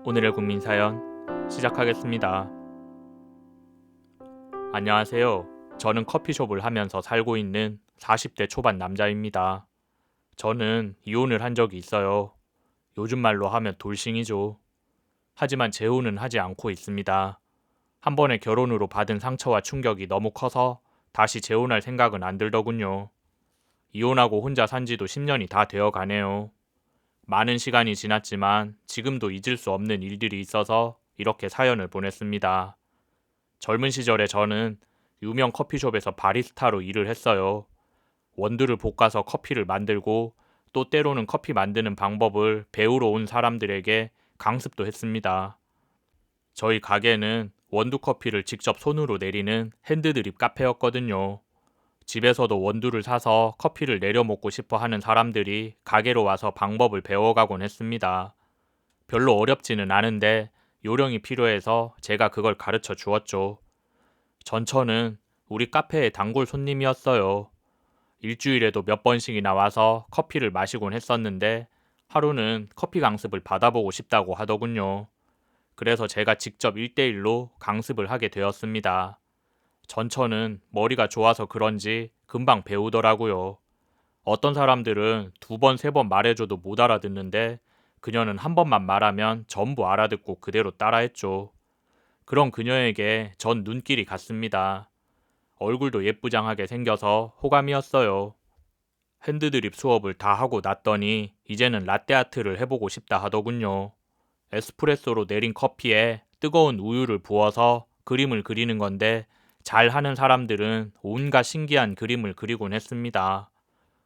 오늘의 국민사연 시작하겠습니다. 안녕하세요. 저는 커피숍을 하면서 살고 있는 40대 초반 남자입니다. 저는 이혼을 한 적이 있어요. 요즘 말로 하면 돌싱이죠. 하지만 재혼은 하지 않고 있습니다. 한 번의 결혼으로 받은 상처와 충격이 너무 커서 다시 재혼할 생각은 안 들더군요. 이혼하고 혼자 산 지도 10년이 다 되어 가네요. 많은 시간이 지났지만 지금도 잊을 수 없는 일들이 있어서 이렇게 사연을 보냈습니다. 젊은 시절에 저는 유명 커피숍에서 바리스타로 일을 했어요. 원두를 볶아서 커피를 만들고 또 때로는 커피 만드는 방법을 배우러 온 사람들에게 강습도 했습니다. 저희 가게는 원두 커피를 직접 손으로 내리는 핸드드립 카페였거든요. 집에서도 원두를 사서 커피를 내려 먹고 싶어 하는 사람들이 가게로 와서 방법을 배워가곤 했습니다. 별로 어렵지는 않은데 요령이 필요해서 제가 그걸 가르쳐 주었죠. 전처는 우리 카페의 단골 손님이었어요. 일주일에도 몇 번씩이나 와서 커피를 마시곤 했었는데 하루는 커피 강습을 받아보고 싶다고 하더군요. 그래서 제가 직접 1대1로 강습을 하게 되었습니다. 전처는 머리가 좋아서 그런지 금방 배우더라고요. 어떤 사람들은 2번, 3번 말해줘도 못 알아듣는데 그녀는 한 번만 말하면 전부 알아듣고 그대로 따라했죠. 그런 그녀에게 전 눈길이 갔습니다. 얼굴도 예쁘장하게 생겨서 호감이었어요. 핸드드립 수업을 다 하고 났더니 이제는 라떼아트를 해보고 싶다 하더군요. 에스프레소로 내린 커피에 뜨거운 우유를 부어서 그림을 그리는 건데 잘하는 사람들은 온갖 신기한 그림을 그리곤 했습니다.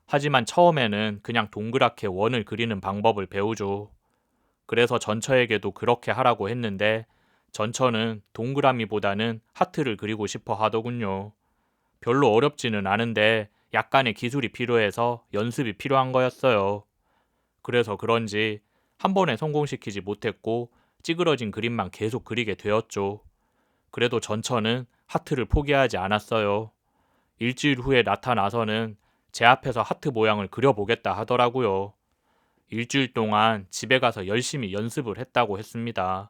하지만 처음에는 그냥 동그랗게 원을 그리는 방법을 배우죠. 그래서 전처에게도 그렇게 하라고 했는데 전처는 동그라미보다는 하트를 그리고 싶어 하더군요. 별로 어렵지는 않은데 약간의 기술이 필요해서 연습이 필요한 거였어요. 그래서 그런지 한 번에 성공시키지 못했고 찌그러진 그림만 계속 그리게 되었죠. 그래도 전처는 하트를 포기하지 않았어요. 일주일 후에 나타나서는 제 앞에서 하트 모양을 그려보겠다 하더라고요. 일주일 동안 집에 가서 열심히 연습을 했다고 했습니다.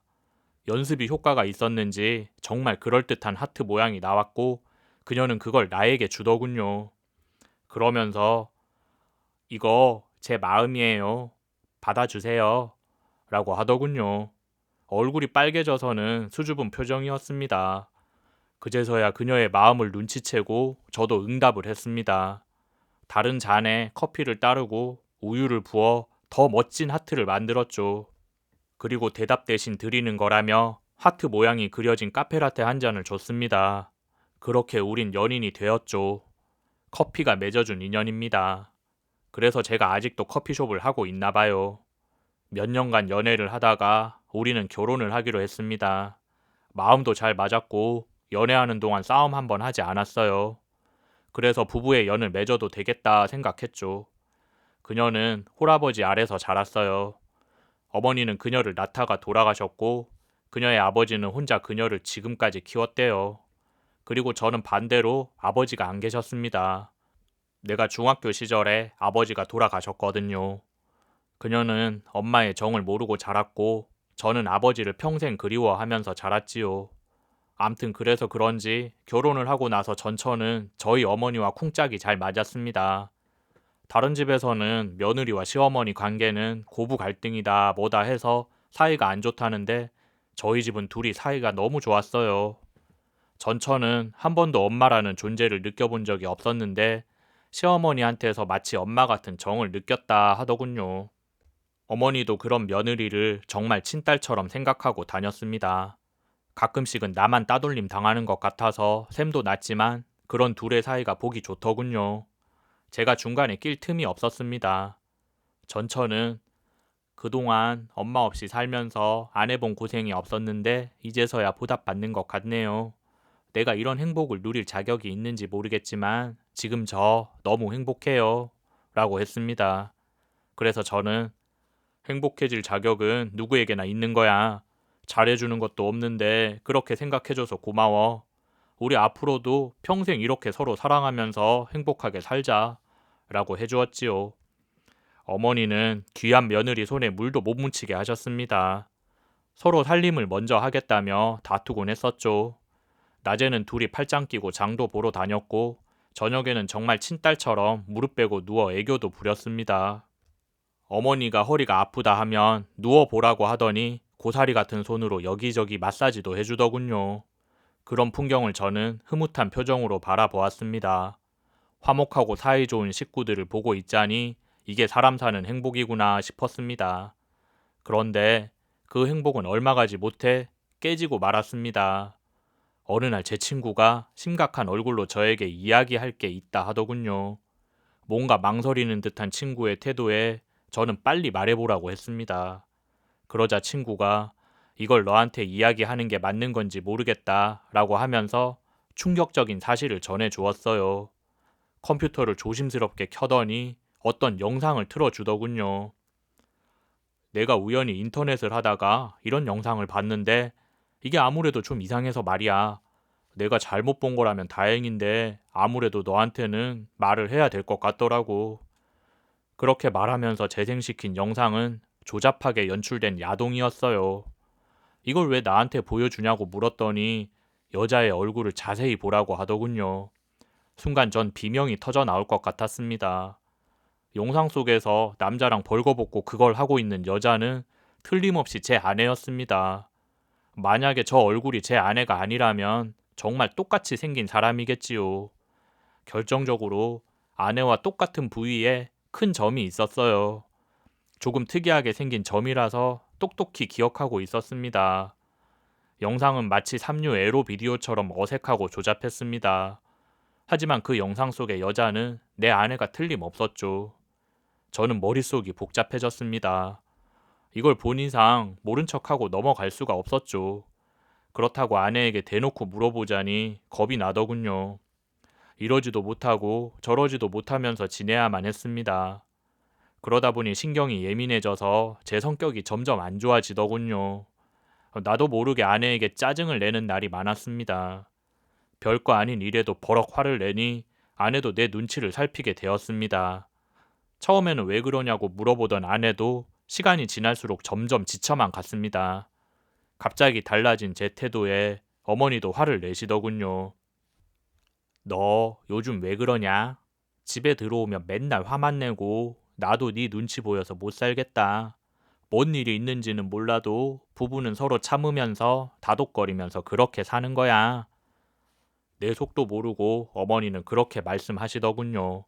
연습이 효과가 있었는지 정말 그럴듯한 하트 모양이 나왔고 그녀는 그걸 나에게 주더군요. 그러면서 이거 제 마음이에요. 받아주세요. 라고 하더군요. 얼굴이 빨개져서는 수줍은 표정이었습니다. 그제서야 그녀의 마음을 눈치채고 저도 응답을 했습니다. 다른 잔에 커피를 따르고 우유를 부어 더 멋진 하트를 만들었죠. 그리고 대답 대신 드리는 거라며 하트 모양이 그려진 카페라떼 한 잔을 줬습니다. 그렇게 우린 연인이 되었죠. 커피가 맺어준 인연입니다. 그래서 제가 아직도 커피숍을 하고 있나 봐요. 몇 년간 연애를 하다가 우리는 결혼을 하기로 했습니다. 마음도 잘 맞았고 연애하는 동안 싸움 한번 하지 않았어요. 그래서 부부의 연을 맺어도 되겠다 생각했죠. 그녀는 홀아버지 아래서 자랐어요. 어머니는 그녀를 낳다가 돌아가셨고 그녀의 아버지는 혼자 그녀를 지금까지 키웠대요. 그리고 저는 반대로 아버지가 안 계셨습니다. 내가 중학교 시절에 아버지가 돌아가셨거든요. 그녀는 엄마의 정을 모르고 자랐고 저는 아버지를 평생 그리워하면서 자랐지요. 암튼 그래서 그런지 결혼을 하고 나서 전처는 저희 어머니와 쿵짝이 잘 맞았습니다. 다른 집에서는 며느리와 시어머니 관계는 고부 갈등이다 뭐다 해서 사이가 안 좋다는데 저희 집은 둘이 사이가 너무 좋았어요. 전처는 한 번도 엄마라는 존재를 느껴본 적이 없었는데 시어머니한테서 마치 엄마 같은 정을 느꼈다 하더군요. 어머니도 그런 며느리를 정말 친딸처럼 생각하고 다녔습니다. 가끔씩은 나만 따돌림 당하는 것 같아서 셈도 났지만 그런 둘의 사이가 보기 좋더군요. 제가 중간에 낄 틈이 없었습니다. 전처는 그동안 엄마 없이 살면서 안 해본 고생이 없었는데 이제서야 보답받는 것 같네요. 내가 이런 행복을 누릴 자격이 있는지 모르겠지만 지금 저 너무 행복해요. 라고 했습니다. 그래서 저는 행복해질 자격은 누구에게나 있는 거야. 잘해주는 것도 없는데 그렇게 생각해줘서 고마워. 우리 앞으로도 평생 이렇게 서로 사랑하면서 행복하게 살자. 라고 해주었지요. 어머니는 귀한 며느리 손에 물도 못 묻히게 하셨습니다. 서로 살림을 먼저 하겠다며 다투곤 했었죠. 낮에는 둘이 팔짱 끼고 장도 보러 다녔고 저녁에는 정말 친딸처럼 무릎 베고 누워 애교도 부렸습니다. 어머니가 허리가 아프다 하면 누워보라고 하더니 고사리 같은 손으로 여기저기 마사지도 해주더군요. 그런 풍경을 저는 흐뭇한 표정으로 바라보았습니다. 화목하고 사이좋은 식구들을 보고 있자니 이게 사람 사는 행복이구나 싶었습니다. 그런데 그 행복은 얼마 가지 못해 깨지고 말았습니다. 어느 날 제 친구가 심각한 얼굴로 저에게 이야기할 게 있다 하더군요. 뭔가 망설이는 듯한 친구의 태도에 저는 빨리 말해보라고 했습니다. 그러자 친구가 이걸 너한테 이야기하는 게 맞는 건지 모르겠다 라고 하면서 충격적인 사실을 전해 주었어요. 컴퓨터를 조심스럽게 켜더니 어떤 영상을 틀어주더군요. 내가 우연히 인터넷을 하다가 이런 영상을 봤는데 이게 아무래도 좀 이상해서 말이야. 내가 잘못 본 거라면 다행인데 아무래도 너한테는 말을 해야 될 것 같더라고. 그렇게 말하면서 재생시킨 영상은 조잡하게 연출된 야동이었어요. 이걸 왜 나한테 보여주냐고 물었더니 여자의 얼굴을 자세히 보라고 하더군요. 순간 전 비명이 터져 나올 것 같았습니다. 영상 속에서 남자랑 벌거벗고 그걸 하고 있는 여자는 틀림없이 제 아내였습니다. 만약에 저 얼굴이 제 아내가 아니라면 정말 똑같이 생긴 사람이겠지요. 결정적으로 아내와 똑같은 부위에 큰 점이 있었어요. 조금 특이하게 생긴 점이라서 똑똑히 기억하고 있었습니다. 영상은 마치 삼류 에로 비디오처럼 어색하고 조잡했습니다. 하지만 그 영상 속의 여자는 내 아내가 틀림없었죠. 저는 머릿속이 복잡해졌습니다. 이걸 본 이상 모른 척하고 넘어갈 수가 없었죠. 그렇다고 아내에게 대놓고 물어보자니 겁이 나더군요. 이러지도 못하고 저러지도 못하면서 지내야만 했습니다. 그러다 보니 신경이 예민해져서 제 성격이 점점 안 좋아지더군요. 나도 모르게 아내에게 짜증을 내는 날이 많았습니다. 별거 아닌 일에도 버럭 화를 내니 아내도 내 눈치를 살피게 되었습니다. 처음에는 왜 그러냐고 물어보던 아내도 시간이 지날수록 점점 지쳐만 갔습니다. 갑자기 달라진 제 태도에 어머니도 화를 내시더군요. 너 요즘 왜 그러냐? 집에 들어오면 맨날 화만 내고 나도 네 눈치 보여서 못 살겠다. 뭔 일이 있는지는 몰라도 부부는 서로 참으면서 다독거리면서 그렇게 사는 거야. 내 속도 모르고 어머니는 그렇게 말씀하시더군요.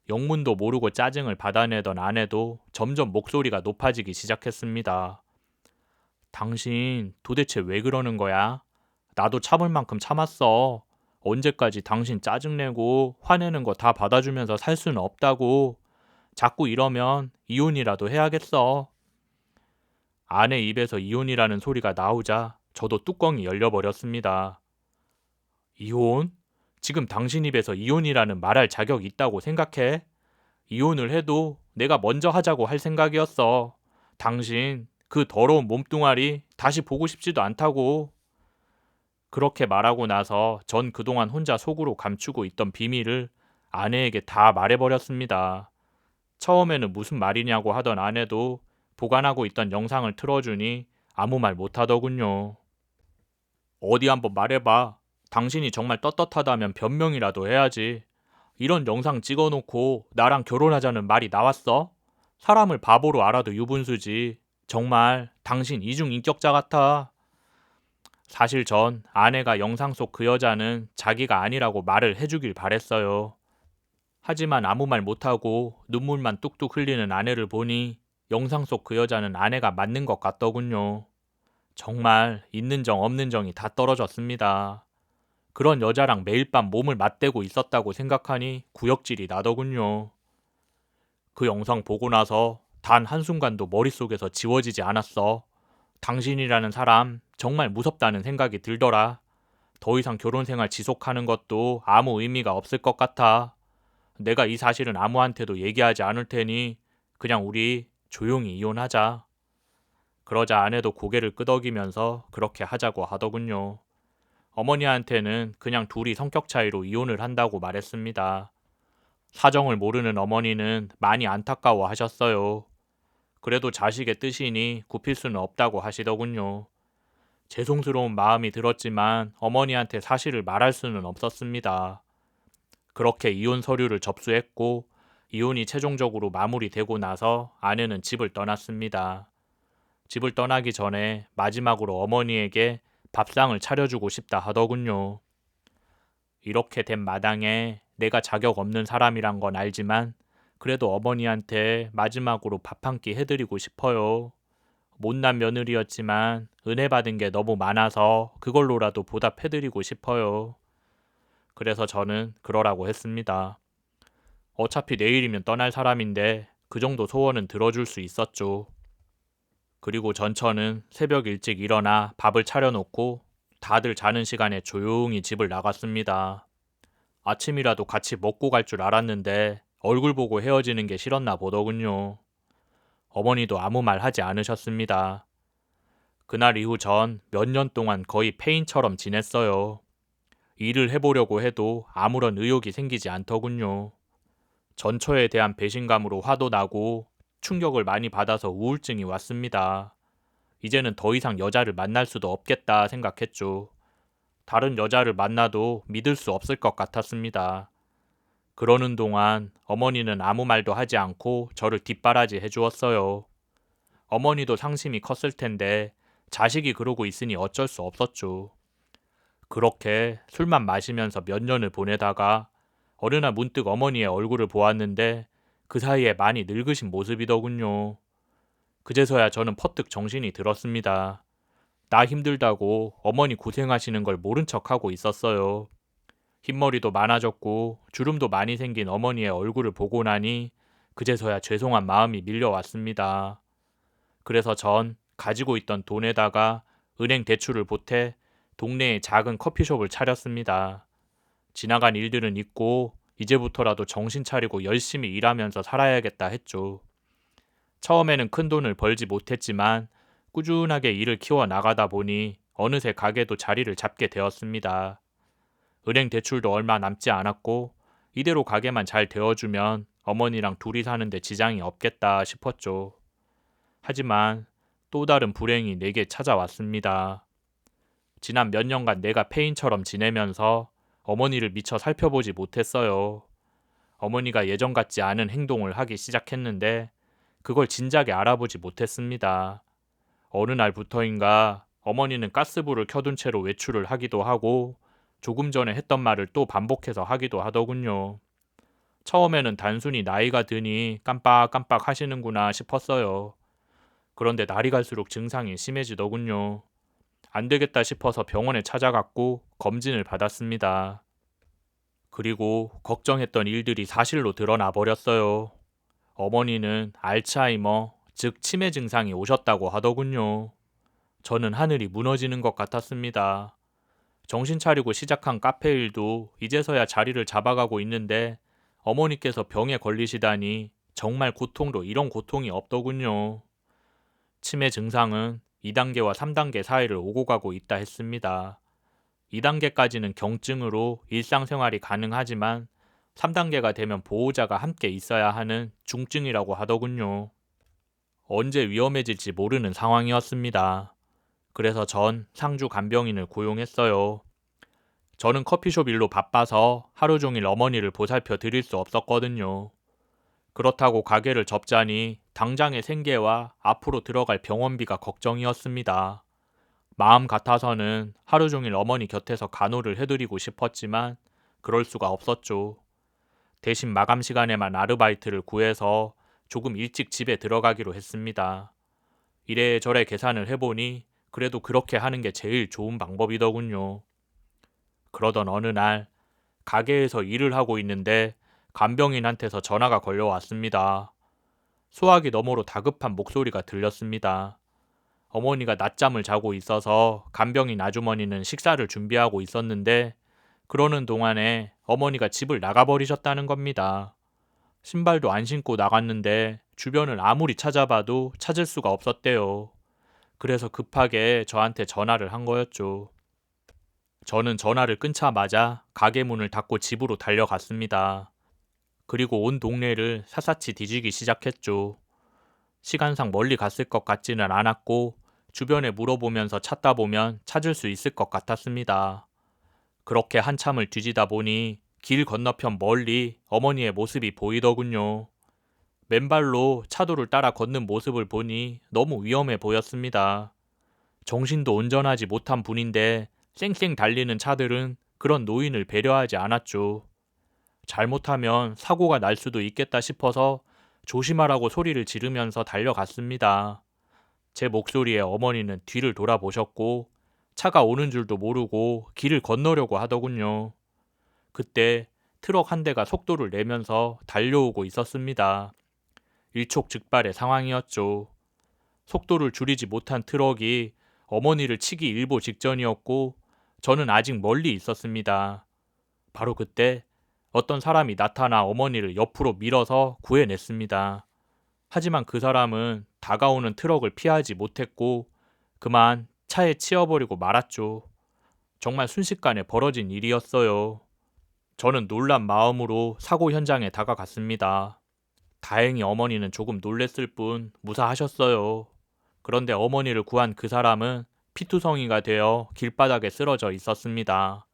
영문도 모르고 짜증을 받아내던 아내도 점점 목소리가 높아지기 시작했습니다. 당신 도대체 왜 그러는 거야? 나도 참을 만큼 참았어. 언제까지 당신 짜증내고 화내는 거 다 받아주면서 살 수는 없다고. 자꾸 이러면 이혼이라도 해야겠어. 아내 입에서 이혼이라는 소리가 나오자 저도 뚜껑이 열려버렸습니다. 이혼? 지금 당신 입에서 이혼이라는 말할 자격이 있다고 생각해? 이혼을 해도 내가 먼저 하자고 할 생각이었어. 당신 그 더러운 몸뚱아리 다시 보고 싶지도 않다고. 그렇게 말하고 나서 전 그동안 혼자 속으로 감추고 있던 비밀을 아내에게 다 말해버렸습니다. 처음에는 무슨 말이냐고 하던 아내도 보관하고 있던 영상을 틀어주니 아무 말 못하더군요. 어디 한번 말해봐. 당신이 정말 떳떳하다면 변명이라도 해야지. 이런 영상 찍어놓고 나랑 결혼하자는 말이 나왔어? 사람을 바보로 알아도 유분수지. 정말 당신 이중인격자 같아. 사실 전 아내가 영상 속 그 여자는 자기가 아니라고 말을 해주길 바랬어요. 하지만 아무 말 못하고 눈물만 뚝뚝 흘리는 아내를 보니 영상 속 그 여자는 아내가 맞는 것 같더군요. 정말 있는 정 없는 정이 다 떨어졌습니다. 그런 여자랑 매일 밤 몸을 맞대고 있었다고 생각하니 구역질이 나더군요. 그 영상 보고 나서 단 한순간도 머릿속에서 지워지지 않았어. 당신이라는 사람 정말 무섭다는 생각이 들더라. 더 이상 결혼 생활 지속하는 것도 아무 의미가 없을 것 같아. 내가 이 사실은 아무한테도 얘기하지 않을 테니 그냥 우리 조용히 이혼하자. 그러자 아내도 고개를 끄덕이면서 그렇게 하자고 하더군요. 어머니한테는 그냥 둘이 성격 차이로 이혼을 한다고 말했습니다. 사정을 모르는 어머니는 많이 안타까워 하셨어요. 그래도 자식의 뜻이니 굽힐 수는 없다고 하시더군요. 죄송스러운 마음이 들었지만 어머니한테 사실을 말할 수는 없었습니다. 그렇게 이혼 서류를 접수했고 이혼이 최종적으로 마무리되고 나서 아내는 집을 떠났습니다. 집을 떠나기 전에 마지막으로 어머니에게 밥상을 차려주고 싶다 하더군요. 이렇게 된 마당에 내가 자격 없는 사람이란 건 알지만 그래도 어머니한테 마지막으로 밥 한 끼 해드리고 싶어요. 못난 며느리였지만 은혜 받은 게 너무 많아서 그걸로라도 보답해드리고 싶어요. 그래서 저는 그러라고 했습니다. 어차피 내일이면 떠날 사람인데 그 정도 소원은 들어줄 수 있었죠. 그리고 전처는 새벽 일찍 일어나 밥을 차려놓고 다들 자는 시간에 조용히 집을 나갔습니다. 아침이라도 같이 먹고 갈 줄 알았는데 얼굴 보고 헤어지는 게 싫었나 보더군요. 어머니도 아무 말 하지 않으셨습니다. 그날 이후 전 몇 년 동안 거의 폐인처럼 지냈어요. 일을 해보려고 해도 아무런 의욕이 생기지 않더군요. 전처에 대한 배신감으로 화도 나고 충격을 많이 받아서 우울증이 왔습니다. 이제는 더 이상 여자를 만날 수도 없겠다 생각했죠. 다른 여자를 만나도 믿을 수 없을 것 같았습니다. 그러는 동안 어머니는 아무 말도 하지 않고 저를 뒷바라지 해주었어요. 어머니도 상심이 컸을 텐데 자식이 그러고 있으니 어쩔 수 없었죠. 그렇게 술만 마시면서 몇 년을 보내다가 어느 날 문득 어머니의 얼굴을 보았는데 그 사이에 많이 늙으신 모습이더군요. 그제서야 저는 퍼뜩 정신이 들었습니다. 나 힘들다고 어머니 고생하시는 걸 모른 척하고 있었어요. 흰머리도 많아졌고 주름도 많이 생긴 어머니의 얼굴을 보고 나니 그제서야 죄송한 마음이 밀려왔습니다. 그래서 전 가지고 있던 돈에다가 은행 대출을 보태 동네에 작은 커피숍을 차렸습니다. 지나간 일들은 잊고 이제부터라도 정신 차리고 열심히 일하면서 살아야겠다 했죠. 처음에는 큰 돈을 벌지 못했지만 꾸준하게 일을 키워 나가다 보니 어느새 가게도 자리를 잡게 되었습니다. 은행 대출도 얼마 남지 않았고 이대로 가게만 잘 되어주면 어머니랑 둘이 사는데 지장이 없겠다 싶었죠. 하지만 또 다른 불행이 내게 찾아왔습니다. 지난 몇 년간 내가 폐인처럼 지내면서 어머니를 미처 살펴보지 못했어요. 어머니가 예전 같지 않은 행동을 하기 시작했는데 그걸 진작에 알아보지 못했습니다. 어느 날부터인가 어머니는 가스불을 켜둔 채로 외출을 하기도 하고 조금 전에 했던 말을 또 반복해서 하기도 하더군요. 처음에는 단순히 나이가 드니 깜빡깜빡 하시는구나 싶었어요. 그런데 날이 갈수록 증상이 심해지더군요. 안 되겠다 싶어서 병원에 찾아갔고 검진을 받았습니다. 그리고 걱정했던 일들이 사실로 드러나 버렸어요. 어머니는 알츠하이머, 즉 치매 증상이 오셨다고 하더군요. 저는 하늘이 무너지는 것 같았습니다. 정신 차리고 시작한 카페 일도 이제서야 자리를 잡아가고 있는데 어머니께서 병에 걸리시다니 정말 고통도 이런 고통이 없더군요. 치매 증상은 2단계와 3단계 사이를 오고 가고 있다 했습니다. 2단계까지는 경증으로 일상생활이 가능하지만 3단계가 되면 보호자가 함께 있어야 하는 중증이라고 하더군요. 언제 위험해질지 모르는 상황이었습니다. 그래서 전 상주 간병인을 고용했어요. 저는 커피숍 일로 바빠서 하루 종일 어머니를 보살펴 드릴 수 없었거든요. 그렇다고 가게를 접자니 당장의 생계와 앞으로 들어갈 병원비가 걱정이었습니다. 마음 같아서는 하루 종일 어머니 곁에서 간호를 해드리고 싶었지만 그럴 수가 없었죠. 대신 마감 시간에만 아르바이트를 구해서 조금 일찍 집에 들어가기로 했습니다. 이래저래 계산을 해보니 그래도 그렇게 하는 게 제일 좋은 방법이더군요. 그러던 어느 날 가게에서 일을 하고 있는데 간병인한테서 전화가 걸려왔습니다. 소화기 너머로 다급한 목소리가 들렸습니다. 어머니가 낮잠을 자고 있어서 간병인 아주머니는 식사를 준비하고 있었는데 그러는 동안에 어머니가 집을 나가버리셨다는 겁니다. 신발도 안 신고 나갔는데 주변을 아무리 찾아봐도 찾을 수가 없었대요. 그래서 급하게 저한테 전화를 한 거였죠. 저는 전화를 끊자마자 가게 문을 닫고 집으로 달려갔습니다. 그리고 온 동네를 샅샅이 뒤지기 시작했죠. 시간상 멀리 갔을 것 같지는 않았고 주변에 물어보면서 찾다 보면 찾을 수 있을 것 같았습니다. 그렇게 한참을 뒤지다 보니 길 건너편 멀리 어머니의 모습이 보이더군요. 맨발로 차도를 따라 걷는 모습을 보니 너무 위험해 보였습니다. 정신도 온전하지 못한 분인데 쌩쌩 달리는 차들은 그런 노인을 배려하지 않았죠. 잘못하면 사고가 날 수도 있겠다 싶어서 조심하라고 소리를 지르면서 달려갔습니다. 제 목소리에 어머니는 뒤를 돌아보셨고 차가 오는 줄도 모르고 길을 건너려고 하더군요. 그때 트럭 한 대가 속도를 내면서 달려오고 있었습니다. 일촉즉발의 상황이었죠. 속도를 줄이지 못한 트럭이 어머니를 치기 일보 직전이었고 저는 아직 멀리 있었습니다. 바로 그때 어떤 사람이 나타나 어머니를 옆으로 밀어서 구해냈습니다. 하지만 그 사람은 다가오는 트럭을 피하지 못했고 그만 차에 치여버리고 말았죠. 정말 순식간에 벌어진 일이었어요. 저는 놀란 마음으로 사고 현장에 다가갔습니다. 다행히 어머니는 조금 놀랬을 뿐 무사하셨어요. 그런데 어머니를 구한 그 사람은 피투성이가 되어 길바닥에 쓰러져 있었습니다.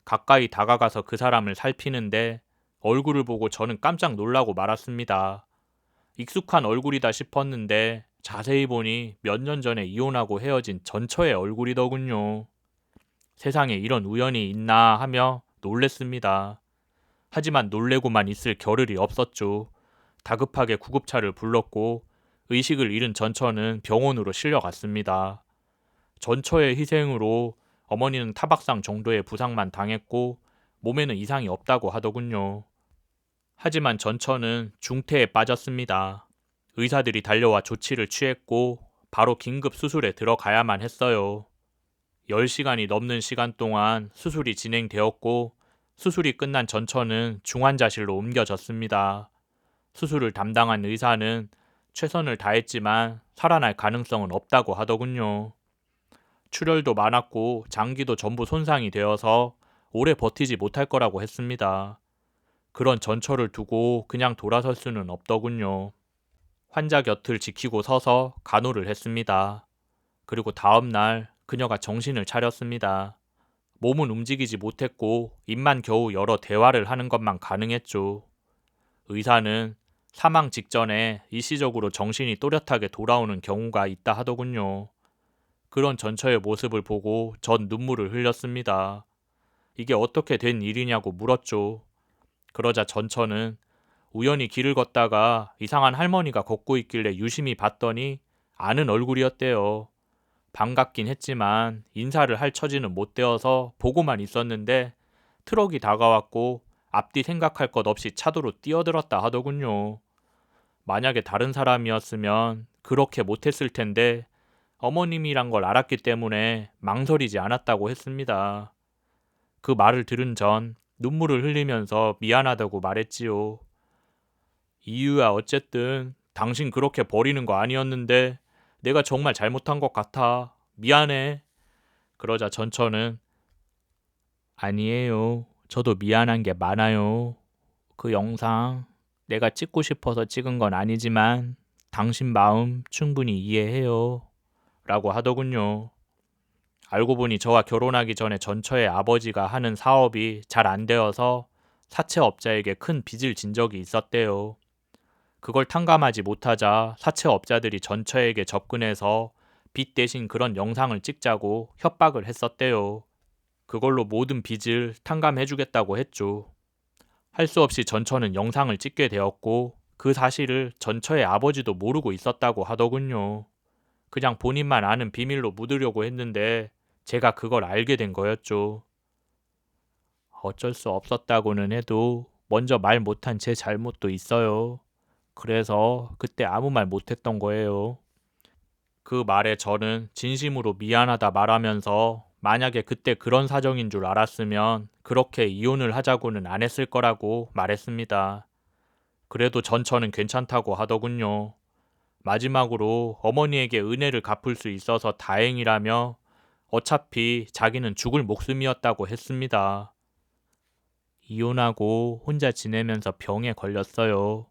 가까이 다가가서 그 사람을 살피는데 얼굴을 보고 저는 깜짝 놀라고 말았습니다. 익숙한 얼굴이다 싶었는데 자세히 보니 몇 년 전에 이혼하고 헤어진 전처의 얼굴이더군요. 세상에 이런 우연이 있나 하며 놀랬습니다. 하지만 놀래고만 있을 겨를이 없었죠. 다급하게 구급차를 불렀고 의식을 잃은 전처는 병원으로 실려갔습니다. 전처의 희생으로 어머니는 타박상 정도의 부상만 당했고 몸에는 이상이 없다고 하더군요. 하지만 전처는 중태에 빠졌습니다. 의사들이 달려와 조치를 취했고 바로 긴급 수술에 들어가야만 했어요. 10시간이 넘는 시간 동안 수술이 진행되었고 수술이 끝난 전처는 중환자실로 옮겨졌습니다. 수술을 담당한 의사는 최선을 다했지만 살아날 가능성은 없다고 하더군요. 출혈도 많았고 장기도 전부 손상이 되어서 오래 버티지 못할 거라고 했습니다. 그런 전처를 두고 그냥 돌아설 수는 없더군요. 환자 곁을 지키고 서서 간호를 했습니다. 그리고 다음 날 그녀가 정신을 차렸습니다. 몸은 움직이지 못했고 입만 겨우 열어 대화를 하는 것만 가능했죠. 의사는 사망 직전에 일시적으로 정신이 또렷하게 돌아오는 경우가 있다 하더군요. 그런 전처의 모습을 보고 전 눈물을 흘렸습니다. 이게 어떻게 된 일이냐고 물었죠. 그러자 전처는 우연히 길을 걷다가 이상한 할머니가 걷고 있길래 유심히 봤더니 아는 얼굴이었대요. 반갑긴 했지만 인사를 할 처지는 못 되어서 보고만 있었는데 트럭이 다가왔고 앞뒤 생각할 것 없이 차도로 뛰어들었다 하더군요. 만약에 다른 사람이었으면 그렇게 못했을 텐데 어머님이란 걸 알았기 때문에 망설이지 않았다고 했습니다. 그 말을 들은 전 눈물을 흘리면서 미안하다고 말했지요. 이유야 어쨌든 당신 그렇게 버리는 거 아니었는데 내가 정말 잘못한 것 같아. 미안해. 그러자 전처는 아니에요. 저도 미안한 게 많아요. 그 영상 내가 찍고 싶어서 찍은 건 아니지만 당신 마음 충분히 이해해요. 라고 하더군요. 알고 보니 저와 결혼하기 전에 전처의 아버지가 하는 사업이 잘 안 되어서 사채업자에게 큰 빚을 진 적이 있었대요. 그걸 탕감하지 못하자 사채업자들이 전처에게 접근해서 빚 대신 그런 영상을 찍자고 협박을 했었대요. 그걸로 모든 빚을 탕감해주겠다고 했죠. 할 수 없이 전처는 영상을 찍게 되었고 그 사실을 전처의 아버지도 모르고 있었다고 하더군요. 그냥 본인만 아는 비밀로 묻으려고 했는데 제가 그걸 알게 된 거였죠. 어쩔 수 없었다고는 해도 먼저 말 못한 제 잘못도 있어요. 그래서 그때 아무 말 못했던 거예요. 그 말에 저는 진심으로 미안하다 말하면서 만약에 그때 그런 사정인 줄 알았으면 그렇게 이혼을 하자고는 안 했을 거라고 말했습니다. 그래도 전처는 괜찮다고 하더군요. 마지막으로 어머니에게 은혜를 갚을 수 있어서 다행이라며 어차피 자기는 죽을 목숨이었다고 했습니다. 이혼하고 혼자 지내면서 병에 걸렸어요.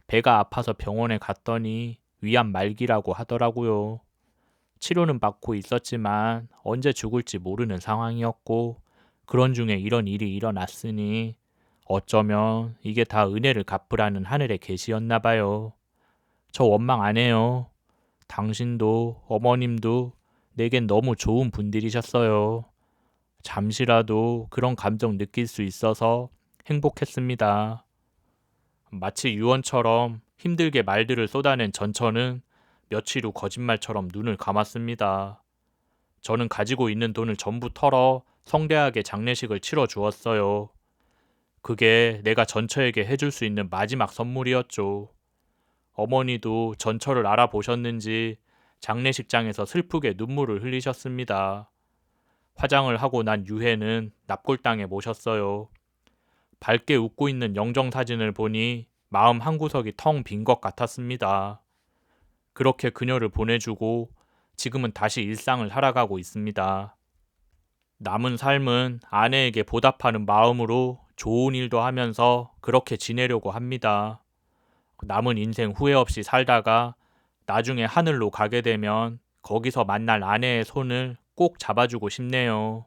배가 아파서 병원에 갔더니 위암 말기라고 하더라고요. 치료는 받고 있었지만 언제 죽을지 모르는 상황이었고 그런 중에 이런 일이 일어났으니 어쩌면 이게 다 은혜를 갚으라는 하늘의 계시였나 봐요. 저 원망 안 해요. 당신도 어머님도 내겐 너무 좋은 분들이셨어요. 잠시라도 그런 감정 느낄 수 있어서 행복했습니다. 마치 유언처럼 힘들게 말들을 쏟아낸 전처는 며칠 후 거짓말처럼 눈을 감았습니다. 저는 가지고 있는 돈을 전부 털어 성대하게 장례식을 치러 주었어요. 그게 내가 전처에게 해줄 수 있는 마지막 선물이었죠. 어머니도 전처를 알아보셨는지 장례식장에서 슬프게 눈물을 흘리셨습니다. 화장을 하고 난 유해는 납골당에 모셨어요. 밝게 웃고 있는 영정 사진을 보니 마음 한구석이 텅 빈 것 같았습니다. 그렇게 그녀를 보내주고 지금은 다시 일상을 살아가고 있습니다. 남은 삶은 아내에게 보답하는 마음으로 좋은 일도 하면서 그렇게 지내려고 합니다. 남은 인생 후회 없이 살다가 나중에 하늘로 가게 되면 거기서 만날 아내의 손을 꼭 잡아주고 싶네요.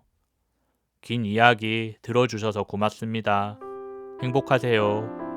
긴 이야기 들어주셔서 고맙습니다. 행복하세요.